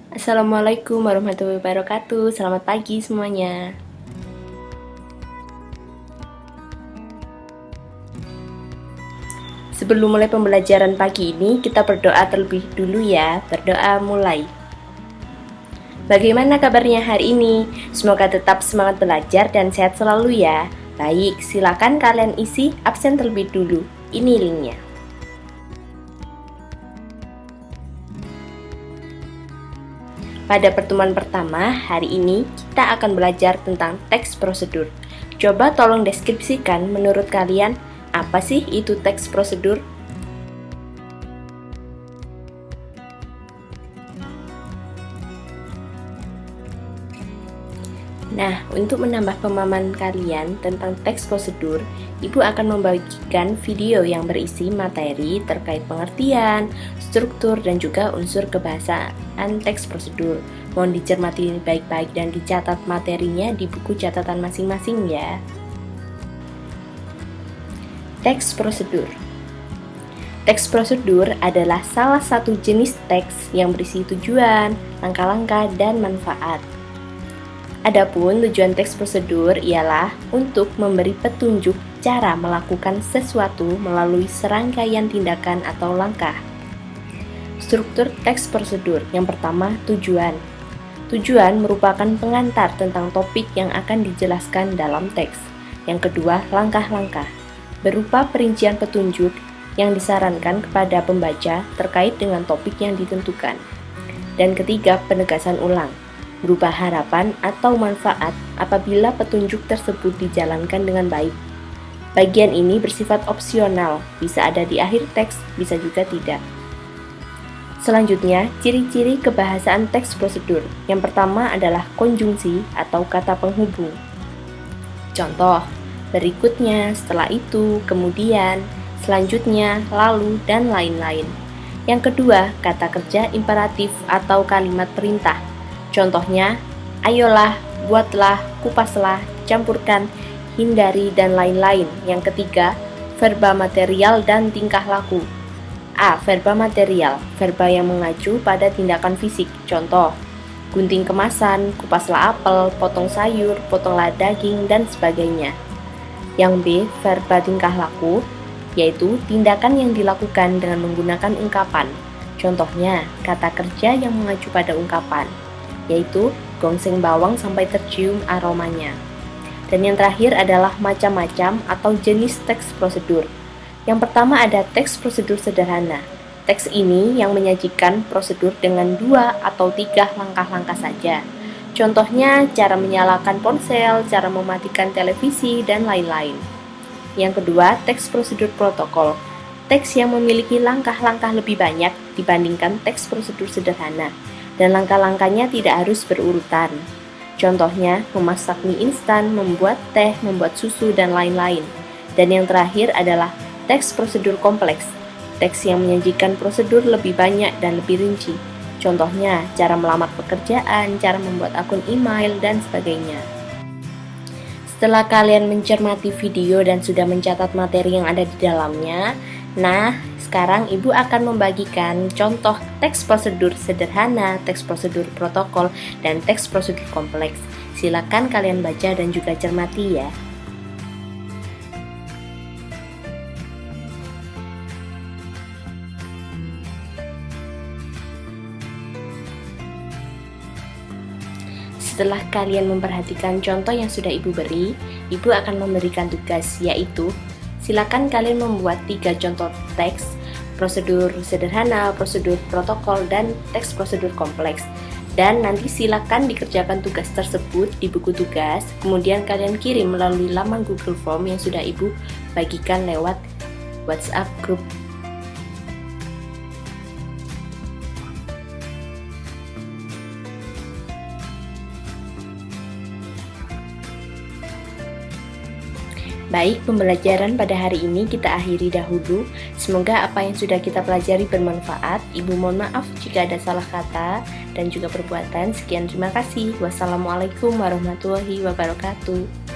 Assalamualaikum warahmatullahi wabarakatuh. Selamat pagi semuanya. Sebelum mulai pembelajaran pagi ini, kita berdoa terlebih dulu ya. Berdoa mulai. Bagaimana kabarnya hari ini? Semoga tetap semangat belajar dan sehat selalu ya. Baik, silakan kalian isi absen terlebih dulu. Ini linknya. Pada pertemuan pertama, hari ini kita akan belajar tentang teks prosedur. Coba tolong deskripsikan menurut kalian, apa sih itu teks prosedur? Nah, untuk menambah pemahaman kalian tentang teks prosedur, Ibu akan membagikan video yang berisi materi terkait pengertian, struktur, dan juga unsur kebahasaan teks prosedur. Mohon dicermati baik-baik dan dicatat materinya di buku catatan masing-masing ya. Teks prosedur. Teks prosedur adalah salah satu jenis teks yang berisi tujuan, langkah-langkah, dan manfaat. Adapun tujuan teks prosedur ialah untuk memberi petunjuk cara melakukan sesuatu melalui serangkaian tindakan atau langkah. Struktur teks prosedur. Yang pertama, tujuan. Tujuan merupakan pengantar tentang topik yang akan dijelaskan dalam teks. Yang kedua, langkah-langkah. Berupa perincian petunjuk yang disarankan kepada pembaca terkait dengan topik yang ditentukan. Dan ketiga, penegasan ulang. Berupa harapan atau manfaat apabila petunjuk tersebut dijalankan dengan baik. Bagian ini bersifat opsional, bisa ada di akhir teks, bisa juga tidak. Selanjutnya, ciri-ciri kebahasaan teks prosedur. Yang pertama adalah konjungsi atau kata penghubung. Contoh, berikutnya, setelah itu, kemudian, selanjutnya, lalu, dan lain-lain. Yang kedua, kata kerja imperatif atau kalimat perintah. Contohnya, ayolah, buatlah, kupaslah, campurkan, hindari, dan lain-lain. Yang ketiga, verba material dan tingkah laku. A. Verba material, verba yang mengacu pada tindakan fisik. Contoh, gunting kemasan, kupaslah apel, potong sayur, potonglah daging, dan sebagainya. Yang B. Verba tingkah laku, yaitu tindakan yang dilakukan dengan menggunakan ungkapan. Contohnya, kata kerja yang mengacu pada ungkapan, yaitu gongseng bawang sampai tercium aromanya. Dan yang terakhir adalah macam-macam atau jenis teks prosedur. Yang pertama ada teks prosedur sederhana. Teks ini yang menyajikan prosedur dengan 2 atau 3 langkah-langkah saja. Contohnya cara menyalakan ponsel, cara mematikan televisi, dan lain-lain. Yang kedua, teks prosedur protokol. Teks yang memiliki langkah-langkah lebih banyak dibandingkan teks prosedur sederhana. Dan langkah-langkahnya tidak harus berurutan. Contohnya, memasak mie instan, membuat teh, membuat susu, dan lain-lain. Dan yang terakhir adalah teks prosedur kompleks. Teks yang menyajikan prosedur lebih banyak dan lebih rinci. Contohnya, cara melamar pekerjaan, cara membuat akun email, dan sebagainya. Setelah kalian mencermati video dan sudah mencatat materi yang ada di dalamnya, sekarang Ibu akan membagikan contoh teks prosedur sederhana, teks prosedur protokol, dan teks prosedur kompleks. Silakan kalian baca dan juga cermati ya. Setelah kalian memperhatikan contoh yang sudah Ibu beri, Ibu akan memberikan tugas, yaitu silakan kalian membuat 3 contoh teks prosedur sederhana, prosedur protokol, dan teks prosedur kompleks. Dan nanti silakan dikerjakan tugas tersebut di buku tugas, kemudian kalian kirim melalui laman Google Form yang sudah Ibu bagikan lewat WhatsApp grup. Baik, pembelajaran pada hari ini kita akhiri dahulu. Semoga apa yang sudah kita pelajari bermanfaat. Ibu mohon maaf jika ada salah kata dan juga perbuatan. Sekian, terima kasih. Wassalamualaikum warahmatullahi wabarakatuh.